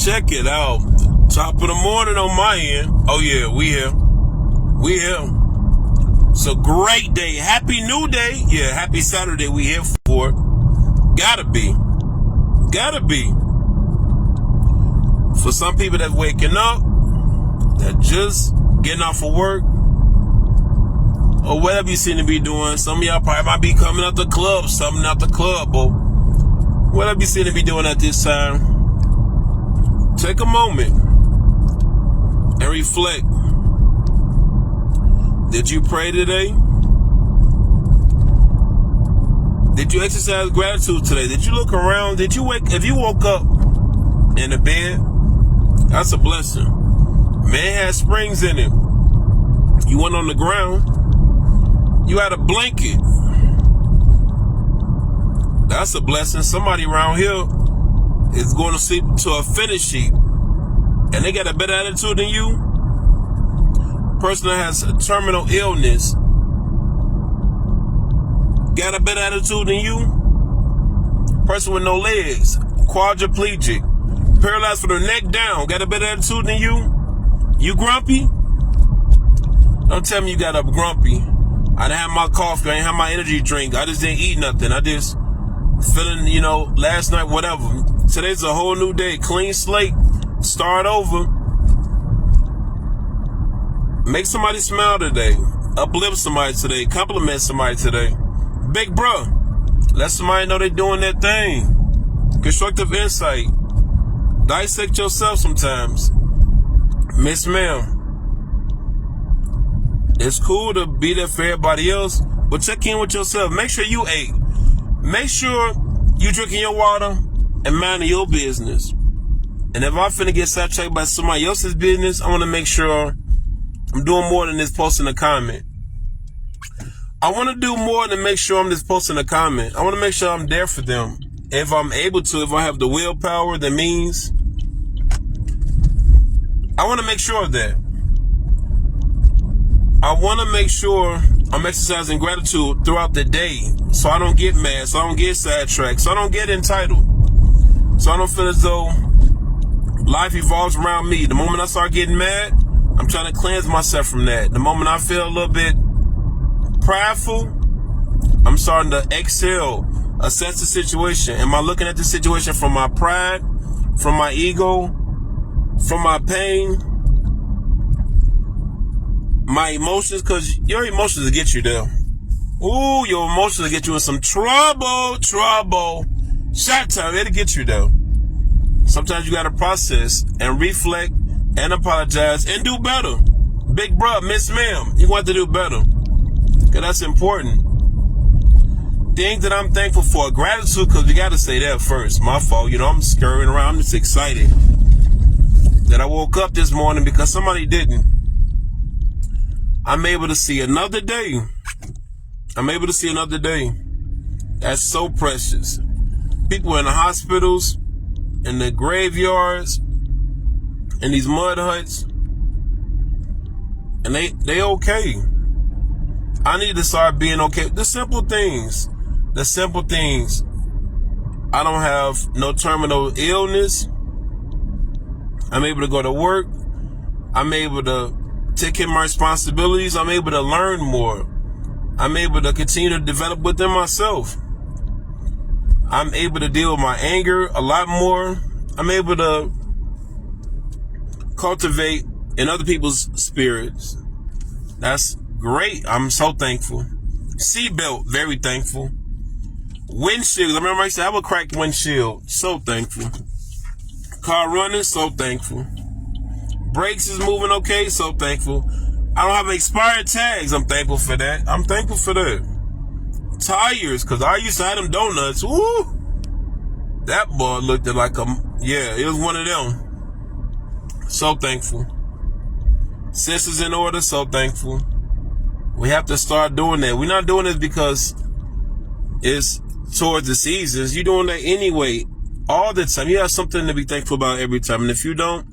Check it out. Top of the morning on my end. Oh yeah, we here. We here. It's a great day. Happy new day. Yeah, happy Saturday. We here for it. Gotta be. Gotta be. For some people that's waking up, that just getting off of work, or whatever you seem to be doing. Some of y'all probably might be coming out the club, something out the club, or whatever you seem to be doing at this time. Take a moment and reflect. Did you pray today? Did you exercise gratitude today? Did you look around? Did you wake? If you woke up in a bed, that's a blessing. Man had springs in it. You went on the ground. You had a blanket. That's a blessing. Somebody around here is going to sleep to a finish sheet, and they got a better attitude than you. Person that has a terminal illness got a better attitude than you. Person with no legs, quadriplegic, paralyzed from the neck down, got a better attitude than you. You grumpy? Don't tell me you got up grumpy. I didn't have my coffee, I didn't have my energy drink, I just didn't eat nothing. I just feeling, last night, whatever. Today's a whole new day, clean slate, start over. Make somebody smile today, uplift somebody today, compliment somebody today. Big bro, let somebody know they're doing their thing. Constructive insight. Dissect yourself sometimes. Miss ma'am, it's cool to be there for everybody else, but check in with yourself. Make sure you ate. Make sure you drinking your water and minding your business. And if I'm finna get sidetracked by somebody else's business, I want to make sure I'm doing more than just posting a comment. I want to do more than make sure I'm just posting a comment. I want to make sure I'm there for them. If I'm able to, if I have the willpower, the means, I want to make sure of that. I want to make sure I'm exercising gratitude throughout the day, so I don't get mad, so I don't get sidetracked, so I don't get entitled, so I don't feel as though life evolves around me. The moment I start getting mad, I'm trying to cleanse myself from that. The moment I feel a little bit prideful, I'm starting to exhale, assess the situation. Am I looking at the situation from my pride, from my ego, from my pain, my emotions? Because your emotions will get you there. Ooh, your emotions will get you in some trouble. Shot time, it'll get you there. Sometimes you got to process and reflect and apologize and do better. Big bro, miss ma'am, you want to do better. Because that's important. Things that I'm thankful for. Gratitude, because you got to say that first. My fault. I'm scurrying around. I'm just excited that I woke up this morning because somebody didn't. I'm able to see another day. That's so precious. People in the hospitals, in the graveyards, in these mud huts, and they okay. I need to start being okay. The simple things. I don't have no terminal illness. I'm able to go to work. I'm able to take care of my responsibilities. I'm able to learn more. I'm able to continue to develop within myself. I'm able to deal with my anger a lot more. I'm able to cultivate in other people's spirits. That's great. I'm so thankful. Seatbelt, very thankful. Windshield, I remember I said I have a cracked windshield. So thankful. Car running, so thankful. Brakes is moving okay, so thankful. I don't have expired tags. I'm thankful for that. Tires, because I used to have them donuts. Woo! That boy looked like it was one of them. So thankful. Senses in order, so thankful. We have to start doing that. We're not doing this because it's towards the seasons. You're doing that anyway, all the time. You have something to be thankful about every time. And if you don't,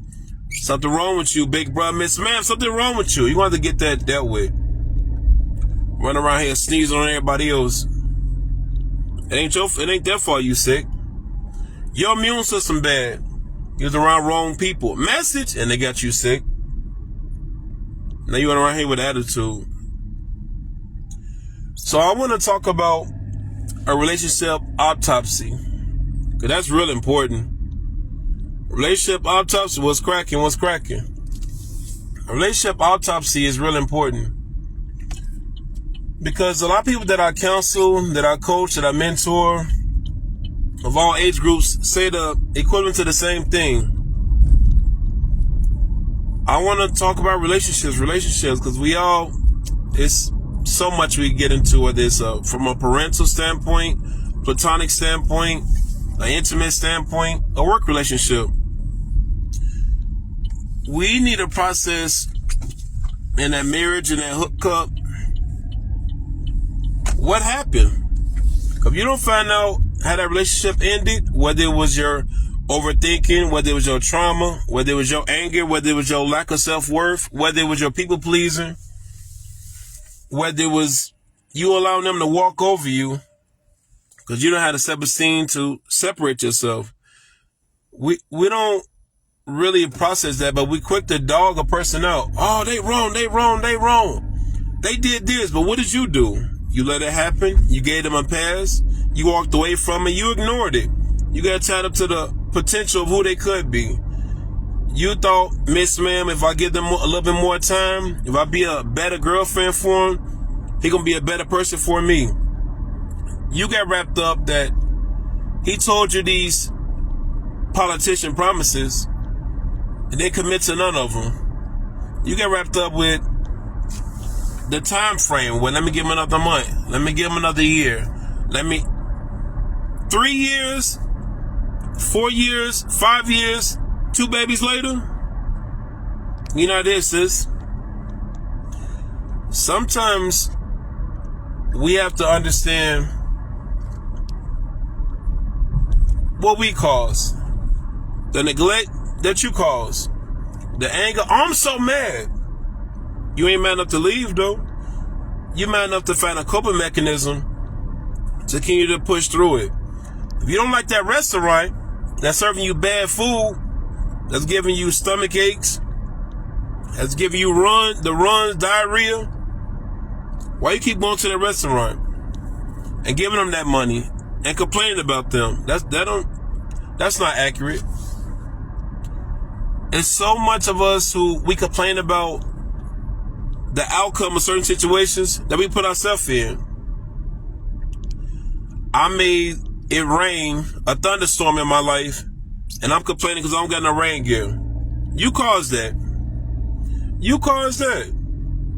something wrong with you, big brother, miss ma'am, something wrong with you. You want to get that dealt with. Run around here sneezing on everybody else. It ain't their fault you sick. Your immune system bad. You was around wrong people. Message, and they got you sick. Now you went around here with attitude. So I want to talk about a relationship autopsy, because that's real important. Relationship autopsy, what's cracking? A relationship autopsy is real important, because a lot of people that I counsel, that I coach, that I mentor, of all age groups, say the equivalent to the same thing. I want to talk about relationships, because it's so much we get into, whether it's from a parental standpoint, platonic standpoint, an intimate standpoint, a work relationship. We need a process in that marriage and that hookup. What happened? If you don't find out how that relationship ended, whether it was your overthinking, whether it was your trauma, whether it was your anger, whether it was your lack of self-worth, whether it was your people pleasing, whether it was you allowing them to walk over you because you don't have the self-esteem to separate yourself. We don't really process that, but we quick to dog a person out. Oh, they wrong. They did this, but what did you do? You let it happen. You gave them a pass. You walked away from it. You ignored it. You got tied up to the potential of who they could be. You thought, Miss Ma'am, if I give them a little bit more time, if I be a better girlfriend for him, he gonna be a better person for me. You got wrapped up that he told you these politician promises and they commit to none of them. You get wrapped up with the time frame. Well, let me give him another month. Let me give him another year. 3 years, 4 years, 5 years, 2 babies later. You know this is. Sometimes we have to understand what we cause. The neglect that you cause. The anger. I'm so mad. You ain't mad enough to leave, though. You're mad enough to find a coping mechanism to continue to push through it. If you don't like that restaurant that's serving you bad food, that's giving you stomach aches, that's giving you diarrhea, why you keep going to that restaurant and giving them that money and complaining about them? That's not accurate. There's so much of us who we complain about the outcome of certain situations that we put ourselves in. I made it rain, a thunderstorm in my life, and I'm complaining because I don't got no rain gear. You caused that.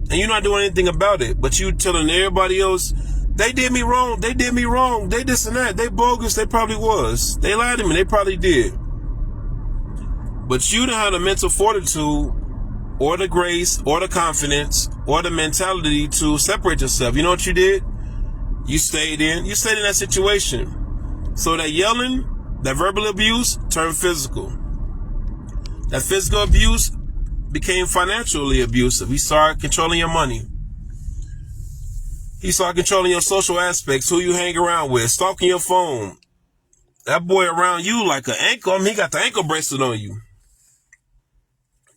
And you're not doing anything about it, but you telling everybody else, they did me wrong, they this and that, they bogus, they probably was. They lied to me, they probably did. But you don't have the mental fortitude or the grace or the confidence or the mentality to separate yourself. You know what you did? You stayed in that situation. So that yelling, that verbal abuse turned physical. That physical abuse became financially abusive. He started controlling your money. He started controlling your social aspects, who you hang around with, stalking your phone. That boy around you like an ankle. He got the ankle bracelet on you.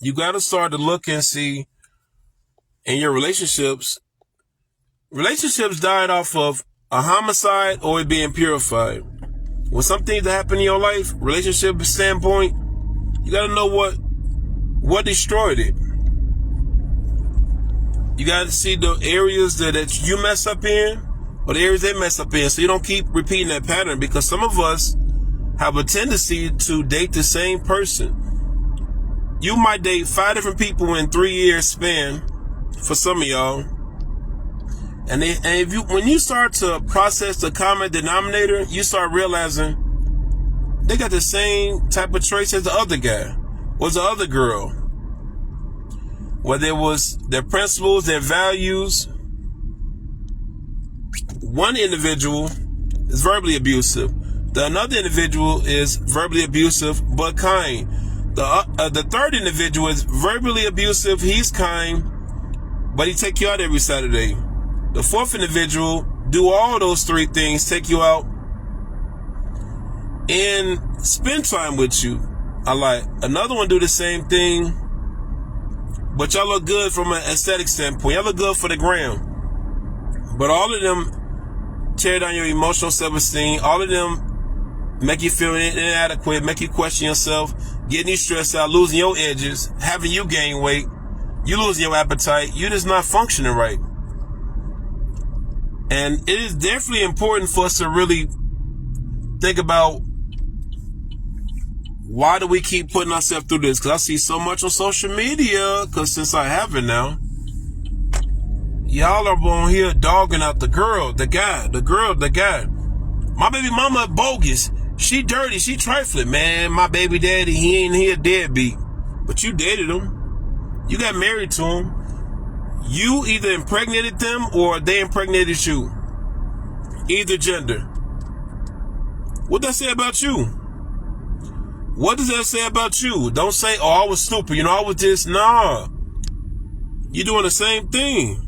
You got to start to look and see in your relationships. Relationships died off of a homicide or it being purified. When something that happened in your life, relationship standpoint, you got to know what destroyed it. You got to see the areas that you mess up in or the areas they mess up in, so you don't keep repeating that pattern, because some of us have a tendency to date the same person. You might date 5 different people in 3 years span for some of y'all. And when you start to process the common denominator, you start realizing they got the same type of traits as the other guy or the other girl. Whether it was their principles, their values. One individual is verbally abusive. Another individual is verbally abusive but kind. The third individual is verbally abusive. He's kind, but he take you out every Saturday. The fourth individual do all those 3 things, take you out and spend time with you. I like. Another one do the same thing, but y'all look good from an aesthetic standpoint. Y'all look good for the gram. But all of them tear down your emotional self-esteem. All of them make you feel inadequate, make you question yourself, getting you stressed out, losing your edges, having you gain weight, you losing your appetite. You're just not functioning right. And it is definitely important for us to really think about, why do we keep putting ourselves through this? Because I see so much on social media, because since I have it now, y'all are on here dogging out the girl, the guy, the girl, the guy. My baby mama bogus. She dirty. She trifling. Man, my baby daddy, he ain't here deadbeat. But you dated him. You got married to him. You either impregnated them or they impregnated you. Either gender. What does that say about you? What does that say about you? Don't say, oh, I was stupid. You know, I was this. Nah. You're doing the same thing.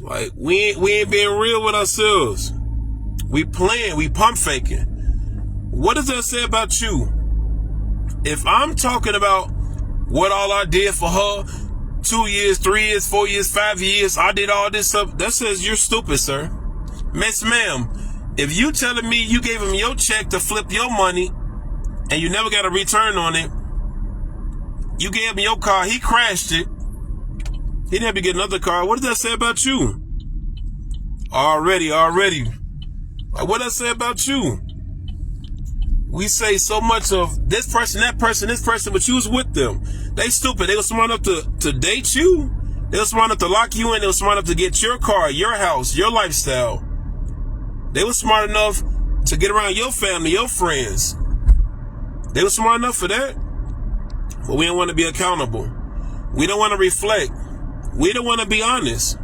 Like, we ain't being real with ourselves. We playing, we pump faking. What does that say about you? If I'm talking about what all I did for her, 2 years, 3 years, 4 years, 5 years, I did all this stuff, that says you're stupid, sir. Miss ma'am, if you telling me you gave him your check to flip your money and you never got a return on it, you gave him your car, he crashed it, he didn't have to get another car, what does that say about you? Already. Like, what does that say about you? We say so much of this person, that person, this person, but you was with them. They stupid. They were smart enough to date you. They were smart enough to lock you in. They were smart enough to get your car, your house, your lifestyle. They were smart enough to get around your family, your friends. They were smart enough for that. But we don't want to be accountable. We don't want to reflect. We don't want to be honest.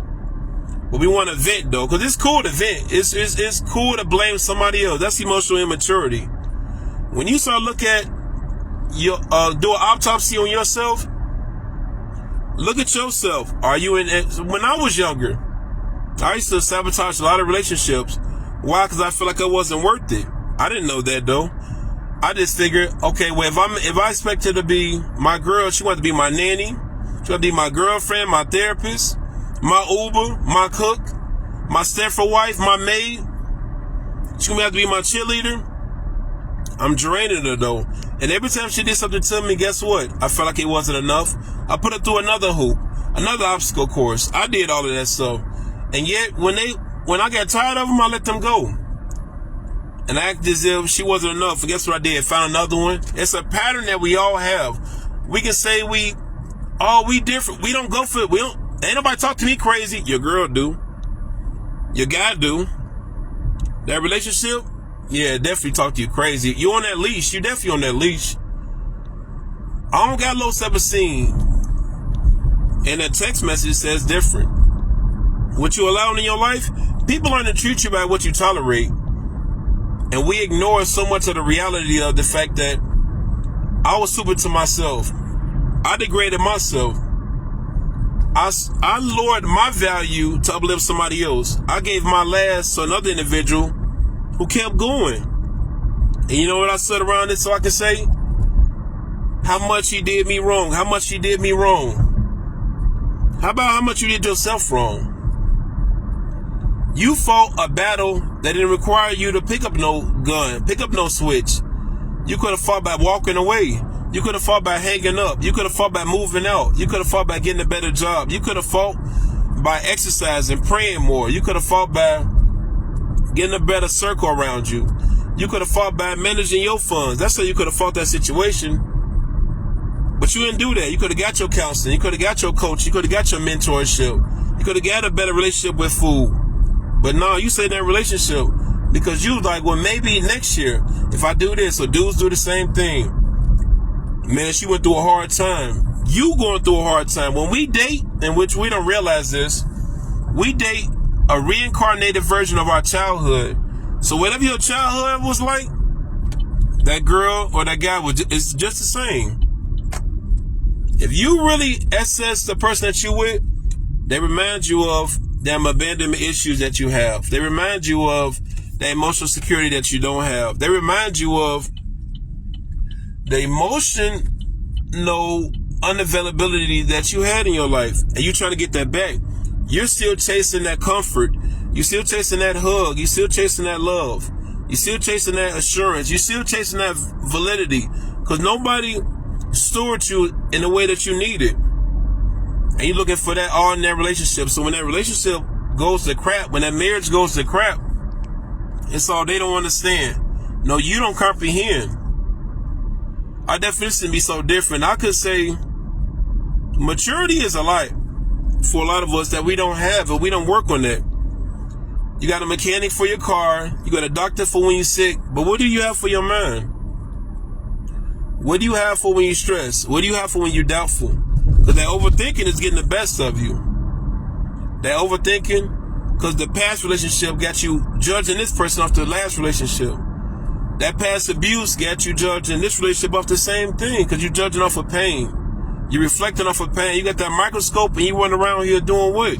But we want to vent, though, because it's cool to vent. It's cool to blame somebody else. That's emotional immaturity. When you start look at your do an autopsy on yourself, look at yourself. Are you in? When I was younger, I used to sabotage a lot of relationships. Why? Because I feel like I wasn't worth it. I didn't know that though. I just figured, okay, well, if I expect her to be my girl, she wanted to be my nanny. She wanted to be my girlfriend, my therapist, my Uber, my cook, my Stepford wife, my maid. She gonna have to be my cheerleader. I'm draining her though. And every time she did something to me, guess what? I felt like it wasn't enough. I put her through another hoop, another obstacle course. I did all of that stuff. And yet when I got tired of them, I let them go. And I acted as if she wasn't enough. And guess what I did? Found another one. It's a pattern that we all have. We can say we different. We don't go for it. Ain't nobody talk to me crazy. Your girl do. Your guy do. That relationship, yeah, definitely talk to you crazy. You on that leash. You definitely on that leash. I don't got low self-esteem. And that text message says different. What you allowing in your life, people learn to treat you by what you tolerate. And we ignore so much of the reality of the fact that I was stupid to myself. I degraded myself. I lowered my value to uplift somebody else. I gave my last to another individual who kept going. And you know what I said around it so I can say? How much he did me wrong. How much he did me wrong. How about how much you did yourself wrong? You fought a battle that didn't require you to pick up no gun, pick up no switch. You could have fought by walking away. You could have fought by hanging up. You could have fought by moving out. You could have fought by getting a better job. You could have fought by exercising, praying more. You could have fought by getting a better circle around you. You could have fought by managing your funds. That's how you could have fought that situation. But you didn't do that. You could have got your counseling. You could have got your coach. You could have got your mentorship. You could have got a better relationship with food. But no, you say that relationship because you like, well, maybe next year, if I do this, or dudes do the same thing. Man, she went through a hard time. You going through a hard time. When we date, in which we don't realize this, we date a reincarnated version of our childhood. So whatever your childhood was like, that girl or that guy is just the same. If you really assess the person that you with, they remind you of them abandonment issues that you have. They remind you of the emotional security that you don't have. They remind you of the emotional unavailability that you had in your life, and you're trying to get that back. You're still chasing that comfort. You're still chasing that hug. You're still chasing that love. You're still chasing that assurance. You're still chasing that validity, because nobody stored you in the way that you needed. And you're looking for that all in that relationship. So when that relationship goes to crap, when that marriage goes to crap, it's all they don't understand. No, you don't comprehend. Our definition be so different. I could say maturity is a lot for a lot of us that we don't have, and we don't work on that. You got a mechanic for your car. You got a doctor for when you're sick. But what do you have for your mind? What do you have for when you're stressed? What do you have for when you're doubtful? Because that overthinking is getting the best of you. That overthinking, because the past relationship got you judging this person off the last relationship. That past abuse got you judging this relationship off the same thing, because you're judging off of pain. You're reflecting off of pain. You got that microscope and you run around here doing what?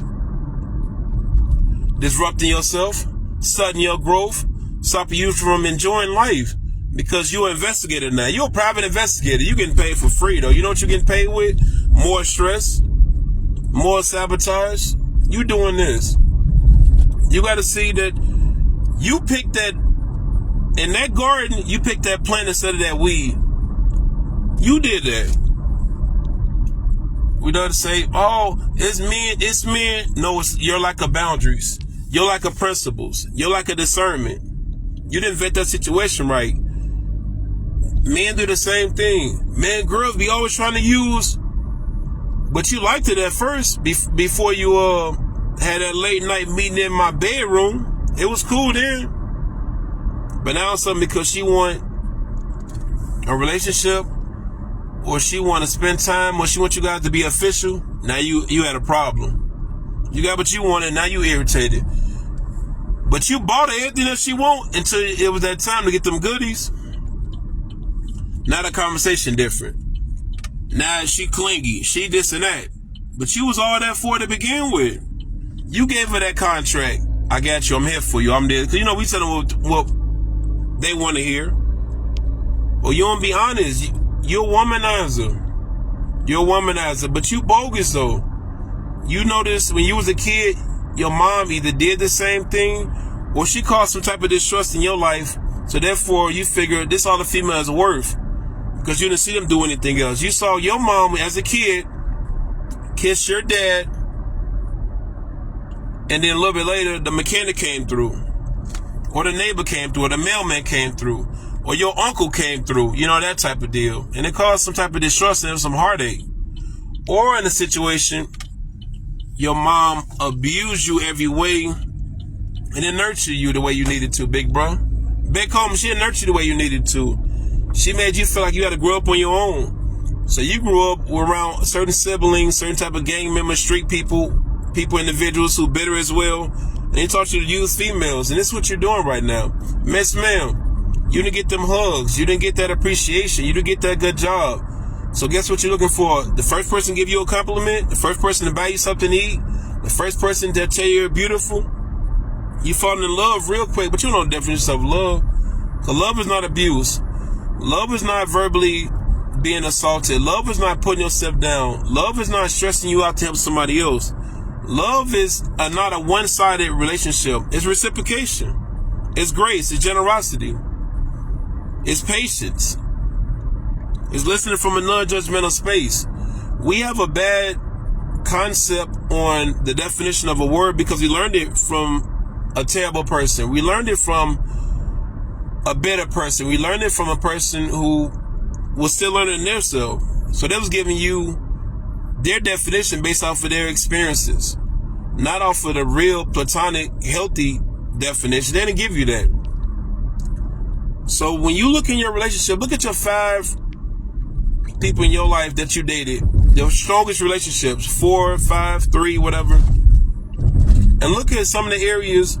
Disrupting yourself, studying your growth, stopping you from enjoying life, because you're an investigator now. You're a private investigator. You're getting paid for free, though. You know what you're getting paid with? More stress, more sabotage. You doing this. You got to see that you picked that, in that garden, you picked that plant instead of that weed. You did that. We don't say, oh, it's men. No, you're like a boundaries. You're like a principles. You're like a discernment. You didn't vet that situation right. Men do the same thing. Men, girls be always trying to use, but you liked it at first before you had that late night meeting in my bedroom. It was cool then. But now it's something because she want a relationship, or she want to spend time, or she want you guys to be official. Now you had a problem. You got what you wanted, now you irritated. But you bought her everything that she want until it was that time to get them goodies. Now the conversation different. Now she clingy, she this and that. But you was all that for to begin with. You gave her that contract. I got you, I'm here for you, I'm there. Cause you know, we tell them what they want to hear. Well, you don't be honest. You're a womanizer. You're a womanizer, but you bogus though. You notice when you was a kid, your mom either did the same thing, or she caused some type of distrust in your life. So therefore, you figure this all the female is worth, because you didn't see them do anything else. You saw your mom as a kid kiss your dad, and then a little bit later, the mechanic came through, or the neighbor came through, or the mailman came through, or your uncle came through, you know, that type of deal. And it caused some type of distrust and some heartache. Or in a situation, your mom abused you every way and didn't nurture you the way you needed to, big bro. Back home, she didn't nurture you the way you needed to. She made you feel like you had to grow up on your own. So you grew up around certain siblings, certain type of gang members, street people, individuals who bitter as well. And they taught you to use females. And this is what you're doing right now. Miss ma'am, you didn't get them hugs. You didn't get that appreciation. You didn't get that good job. So guess what you're looking for? The first person to give you a compliment, the first person to buy you something to eat, the first person to tell you you're beautiful. You fall in love real quick, but you don't know the definition of love. Because love is not abuse. Love is not verbally being assaulted. Love is not putting yourself down. Love is not stressing you out to help somebody else. Love is not a one-sided relationship. It's reciprocation. It's grace. It's generosity. It's patience. It's listening from a non-judgmental space. We have a bad concept on the definition of a word because we learned it from a terrible person. We learned it from a bitter person. We learned it from a person who was still learning themselves. So they was giving you their definition based off of their experiences, not off of the real platonic, healthy definition. They didn't give you that. So when you look in your relationship, look at your 5 people in your life that you dated, your strongest relationships, 4, 5, 3, whatever. And look at some of the areas,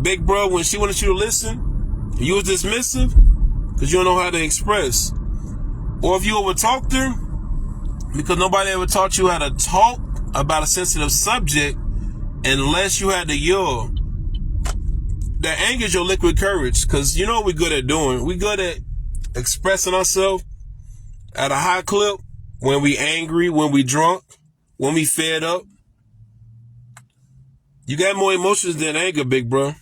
big bro, when she wanted you to listen, you was dismissive because you don't know how to express. Or if you overtalked her because nobody ever taught you how to talk about a sensitive subject unless you had to yell. That anger is your liquid courage, because you know what we're good at doing. We're good at expressing ourselves at a high clip when we angry, when we drunk, when we fed up. You got more emotions than anger, big bro.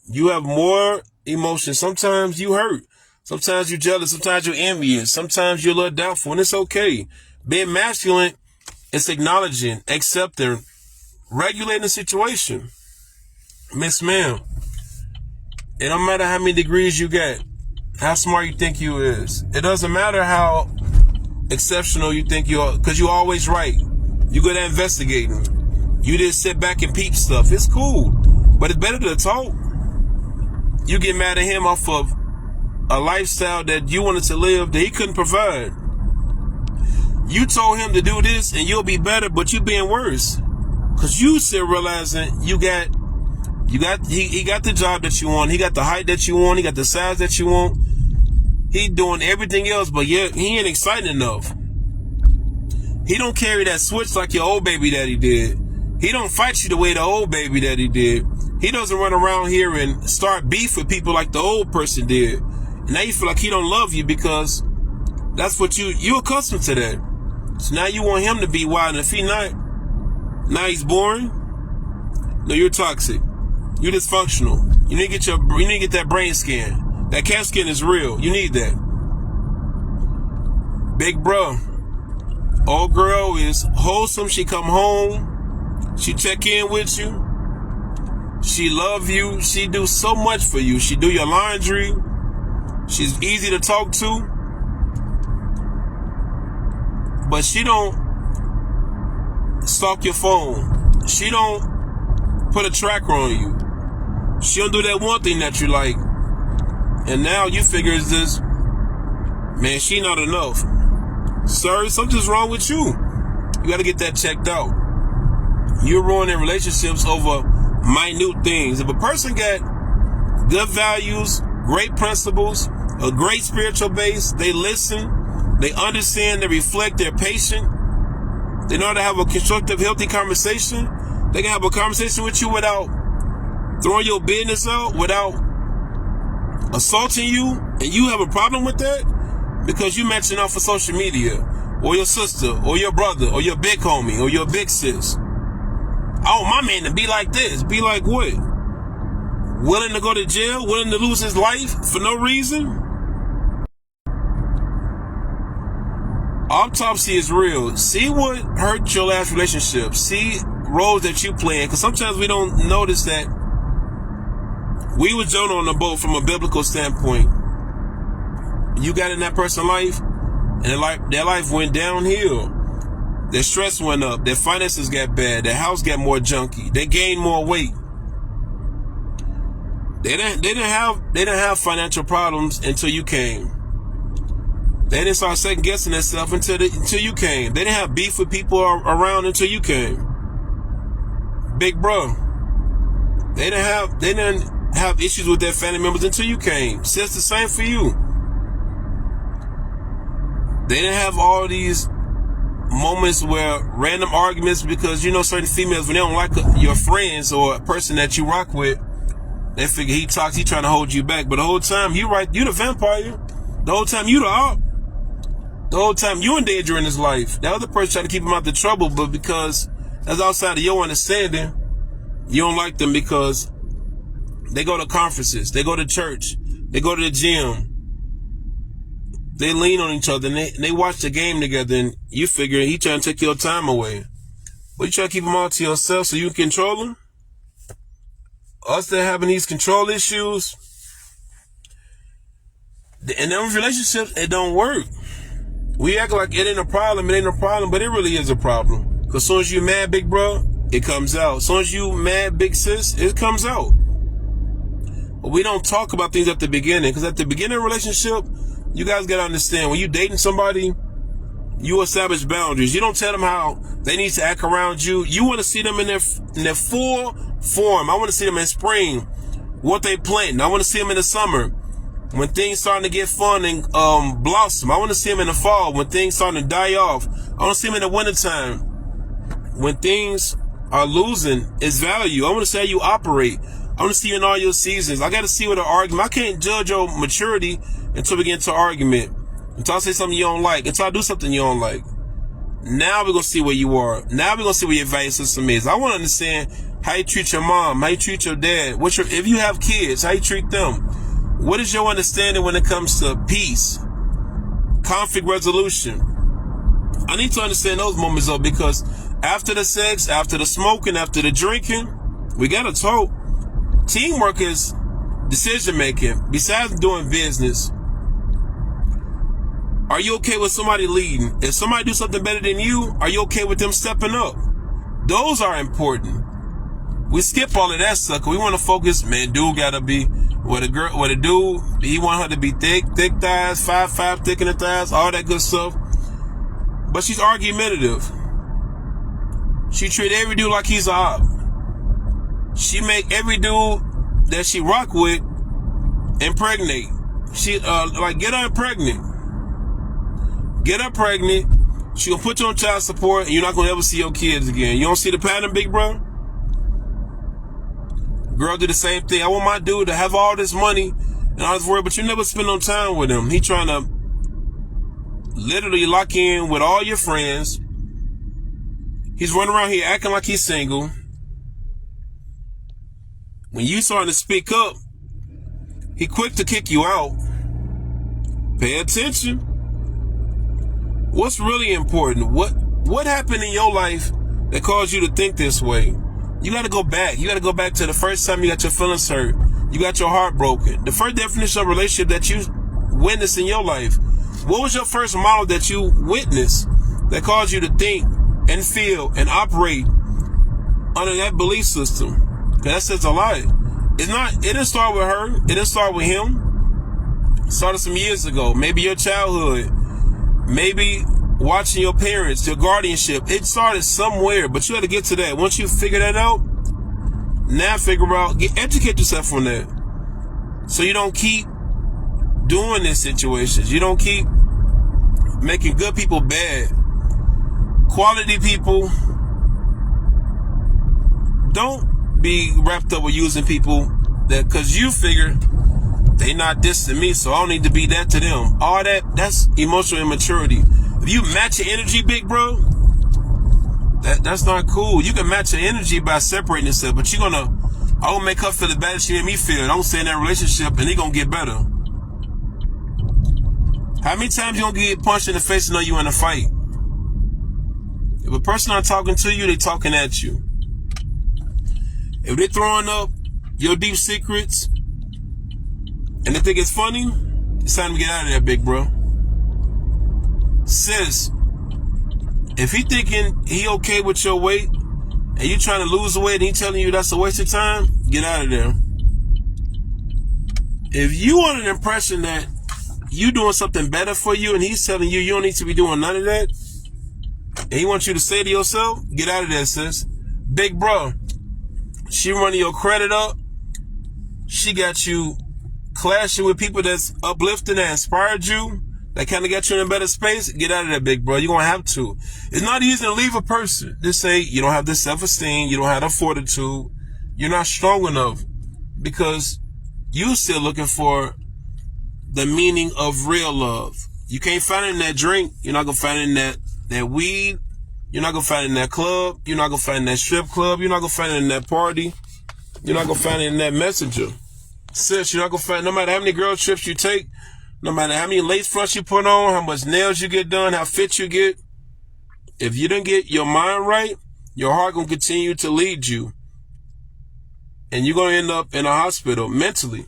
You have more emotions. Sometimes you hurt. Sometimes you're jealous. Sometimes you're envious. Sometimes you're a little doubtful, and it's okay. Being masculine is acknowledging, accepting, regulating the situation. Miss ma'am, it don't matter how many degrees you got, how smart you think you is. It doesn't matter how exceptional you think you are, because you're always right. You good at investigating. You just sit back and peep stuff. It's cool, but it's better to talk. You get mad at him off of a lifestyle that you wanted to live that he couldn't provide. You told him to do this and you'll be better, but you being worse. Cause you still realizing he got the job that you want. He got the height that you want. He got the size that you want. He doing everything else, but yet he ain't exciting enough. He don't carry that switch like your old baby daddy did. He don't fight you the way the old baby daddy did. He doesn't run around here and start beef with people like the old person did. And now you feel like he don't love you because that's what you're accustomed to that. So now you want him to be wild, and if he not, now he's boring. No, you're toxic. You're dysfunctional. You need to get that brain scan. That CAT scan is real. You need that. Big bro. Old girl is wholesome. She come home. She check in with you. She love you. She do so much for you. She do your laundry. She's easy to talk to. But she don't stalk your phone. She don't put a tracker on you. She don't do that one thing that you like. And now you figure is this, man, she not enough. Sir, something's wrong with you. You got to get that checked out. You're ruining relationships over minute things. If a person got good values, great principles, a great spiritual base, they listen, they understand, they reflect, they're patient, they know how to have a constructive, healthy conversation. They can have a conversation with you without throwing your business out, without assaulting you, and you have a problem with that because you matching off of social media, or your sister, or your brother, or your big homie, or your big sis. I want my man to be like this. Be like what? Willing to go to jail? Willing to lose his life for no reason? Autopsy is real. See what hurt your last relationship. See roles that you playing. Because sometimes we don't notice that we were Jonah on the boat from a biblical standpoint. You got in that person's life, and their life went downhill. Their stress went up. Their finances got bad. Their house got more junky. They gained more weight. They didn't have financial problems until you came. They didn't start second guessing themselves until you came. They didn't have beef with people around until you came. Big bro. They didn't have issues with their family members until you came. So it's the same for you. They didn't have all these moments where random arguments because certain females, when they don't like your friends or a person that you rock with, they figure he trying to hold you back. But the whole time you the vampire. The whole time you the op. The whole time you in danger in his life. The other person trying to keep him out the trouble, but because that's outside of your understanding, you don't like them because they go to conferences, they go to church, they go to the gym. They lean on each other and they watch the game together, and you figure he trying to take your time away. But you try to keep them all to yourself so you can control them? Us that having these control issues, in them relationships, it don't work. We act like it ain't a problem, but it really is a problem. Because as soon as you mad, big bro, it comes out. As soon as you mad, big sis, it comes out. But we don't talk about things at the beginning, because at the beginning of a relationship, you guys got to understand, when you dating somebody, you establish boundaries. You don't tell them how they need to act around you. You want to see them in their full form. I want to see them in spring, what they planting. I want to see them in the summer, when things starting to get fun and blossom. I want to see them in the fall, when things starting to die off. I want to see them in the wintertime, when things are losing its value. I want to see how you operate. I want to see you in all your seasons. I got to see what an argument. I can't judge your maturity until we get into an argument. Until I say something you don't like. Until I do something you don't like. Now we're going to see where you are. Now we're going to see where your value system is. I want to understand how you treat your mom, how you treat your dad. If you have kids, how you treat them. What is your understanding when it comes to peace, conflict resolution? I need to understand those moments though, because after the sex, after the smoking, after the drinking, we got to talk. Teamwork is decision making. Besides doing business, are you okay with somebody leading? If somebody do something better than you, are you okay with them stepping up? Those are important. We skip all of that sucker. We want to focus, man, dude gotta be with a dude, he want her to be thick thighs, 5'5", thick in the thighs, all that good stuff. But she's argumentative. She treat every dude like he's a op. She make every dude that she rock with impregnate. She get her pregnant. Get her pregnant. She gonna put you on child support, and you're not gonna ever see your kids again. You don't see the pattern, big bro? Girl do the same thing. I want my dude to have all this money and all this work, but you never spend no time with him. He trying to literally lock in with all your friends. He's running around here acting like he's single. When you starting to speak up, he quick to kick you out. Pay attention. What's really important? What happened in your life that caused you to think this way? You got to go back. You got to go back to the first time you got your feelings hurt. You got your heart broken. The first definition of a relationship that you witnessed in your life. What was your first model that you witnessed that caused you to think and feel and operate under that belief system? That says a lot. It didn't start with her. It didn't start with him. It started some years ago. Maybe your childhood. Maybe watching your parents, your guardianship. It started somewhere, but you had to get to that. Once you figure that out, now educate yourself on that. So you don't keep doing these situations. You don't keep making good people bad. Quality people, don't be wrapped up with using people that, cause you figure they not this to me, so I don't need to be that to them. All that's emotional immaturity. If you match your energy, big bro, that's not cool. You can match your energy by separating yourself, but I gonna make her feel the bad she made me feel. Don't stay in that relationship and it gonna get better. How many times you gonna get punched in the face and know you in a fight? If a person not talking to you, they talking at you. If they throwing up your deep secrets and they think it's funny, it's time to get out of there, big bro. Sis, if he thinking he okay with your weight and you trying to lose weight and he telling you that's a waste of time, get out of there. If you want an impression that you doing something better for you and he's telling you don't need to be doing none of that, and he wants you to say to yourself, get out of there, sis. Big bro, she running your credit up. She got you clashing with people that's uplifting, that inspired you, that kind of got you in a better space. Get out of there, big bro. You're going to have to. It's not easy to leave a person. Just say you don't have the self-esteem. You don't have the fortitude. You're not strong enough because you still looking for the meaning of real love. You can't find it in that drink. You're not going to find it in that weed. You're not going to find it in that club. You're not going to find it in that strip club. You're not going to find it in that party. You're not going to find it in that messenger. Sis, you're not going to find it, no matter how many girl trips you take, no matter how many lace fronts you put on, how much nails you get done, how fit you get. If you don't get your mind right, your heart going to continue to lead you. And you're going to end up in a hospital mentally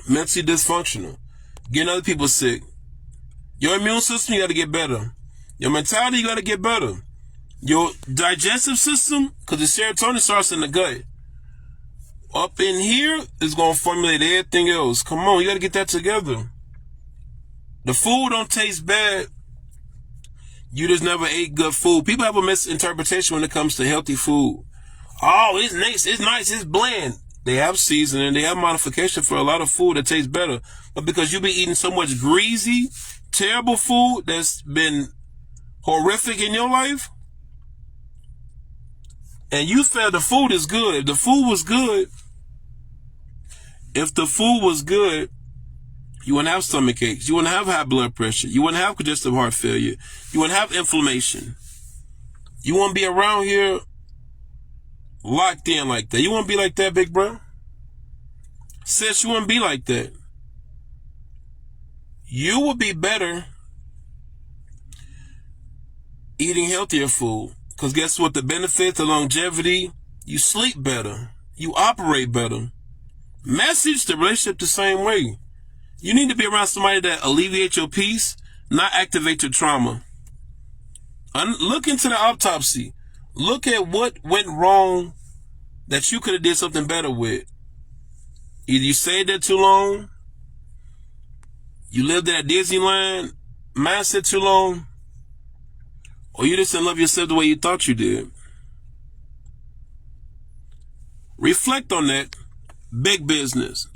dysfunctional, getting other people sick. Your immune system, you got to get better. Your mentality, you got to get better. Your digestive system, because the serotonin starts in the gut. Up in here is going to formulate everything else. Come on, you got to get that together. The food don't taste bad. You just never ate good food. People have a misinterpretation when it comes to healthy food. Oh, it's nice, it's bland. They have seasoning, they have modification for a lot of food that tastes better. But because you be eating so much greasy, terrible food that's been horrific in your life, and you felt the food is good. If the food was good, You wouldn't have stomach aches. You wouldn't have high blood pressure. You wouldn't have congestive heart failure. You wouldn't have inflammation. You won't be around here locked in like that. You won't be like that, big bro. Sis, you wouldn't be like that. You would be better eating healthier food. Because guess what? The benefits, the longevity, you sleep better. You operate better. Message the relationship the same way. You need to be around somebody that alleviates your peace, not activate your trauma. Look into the autopsy. Look at what went wrong that you could have did something better with. Either you stayed there too long, you lived at Disneyland mindset too long, or you just didn't love yourself the way you thought you did. Reflect on that. Big business.